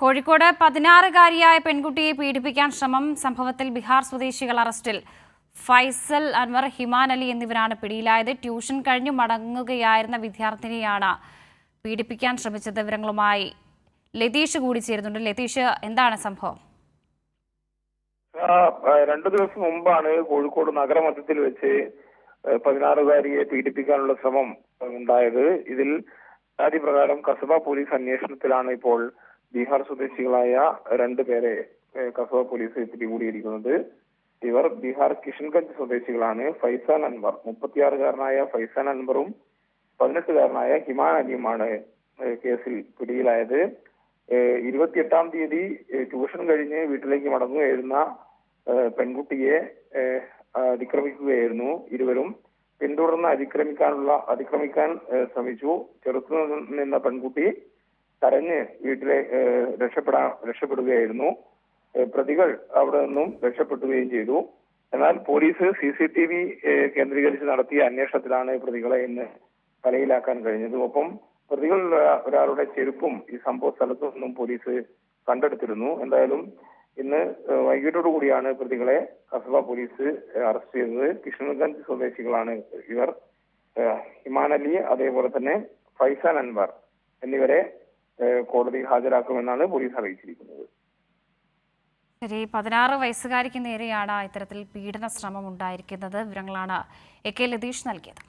കോഴിക്കോട് 16-കാരിയായ പെൺകുട്ടിയെ പീഡിപ്പിക്കാൻ ശ്രമം. സംഭവത്തിൽ ബീഹാർ സ്വദേശികൾ അറസ്റ്റിൽ. ഫൈസൽ അൻവർ, ഹിമാൻ അലി എന്നിവരാണ് പിടിയിലായത്. ട്യൂഷൻ കഴിഞ്ഞു മടങ്ങുകയായിരുന്ന വിദ്യാർത്ഥിനിയാണ് പീഡിപ്പിക്കാൻ ശ്രമിച്ചത്. വിവരങ്ങളുമായി ലതീഷ് കൂടി ചേരുന്നുണ്ട്. ലതീഷ്, എന്താണ് സംഭവം? 2 ദിവസം മുമ്പാണ് കോഴിക്കോട് നഗരമധ്യത്തിൽ വെച്ച് 16-കാരിയെ പീഡിപ്പിക്കാനുള്ള ശ്രമം ഉണ്ടായത്. ഇതിൽ പരാതി പ്രകാരം കസബ പോലീസ് അന്വേഷണത്തിലാണ് ഇപ്പോൾ ബീഹാർ സ്വദേശികളായ 2 പേരെ കസബ പോലീസ് പിടികൂടിയിരിക്കുന്നത്. ഇവർ ബീഹാർ കിഷൻഗഞ്ച് സ്വദേശികളാണ്. ഫൈസാൻ അൻവർ, 36-കാരനായ ഫൈസാൻ അൻവറും 18-കാരനായ ഹിമാൻ അലിയുമാണ് കേസിൽ പിടിയിലായത്. 28-ാം തീയതി ട്യൂഷൻ കഴിഞ്ഞ് വീട്ടിലേക്ക് മടങ്ങുകയായിരുന്ന പെൺകുട്ടിയെ അതിക്രമിക്കുകയായിരുന്നു ഇരുവരും. പിന്തുടർന്ന് അതിക്രമിക്കാൻ ശ്രമിച്ചു. ചെറുത്തു നിന്ന പെൺകുട്ടി കരഞ്ഞ് വീട്ടിലെ രക്ഷപ്പെടുകയായിരുന്നു. പ്രതികൾ അവിടെ നിന്നും രക്ഷപ്പെടുകയും ചെയ്തു. എന്നാൽ പോലീസ് CCTV കേന്ദ്രീകരിച്ച് നടത്തിയ അന്വേഷണത്തിലാണ് പ്രതികളെ ഇന്ന് തലയിലാക്കാൻ കഴിഞ്ഞത്. ഒപ്പം പ്രതികൾ ഒരാളുടെ ചെരുപ്പും ഈ സംഭവ സ്ഥലത്തു നിന്നും പോലീസ് കണ്ടെടുത്തിരുന്നു. എന്തായാലും ഇന്ന് വൈകിട്ടോടു കൂടിയാണ് പ്രതികളെ കസബ പോലീസ് അറസ്റ്റ് ചെയ്തത്. കിഷൻഗഞ്ച് സ്വദേശികളാണ് ഇവർ. ഹിമാൻ അലി, അതേപോലെ തന്നെ ഫൈസാൻ അൻവർ എന്നിവരെ കോടതിയിൽ ഹാജരാക്കുമെന്നാണ് പോലീസ് അറിയിച്ചിരിക്കുന്നത്. ശരി, 16 വയസ്സുകാരിക്ക് നേരെയാണ് ഇത്തരത്തിൽ പീഡന ശ്രമം ഉണ്ടായിരിക്കുന്നത്. വിവരങ്ങളാണ് AK ലതീഷ് നൽകിയത്.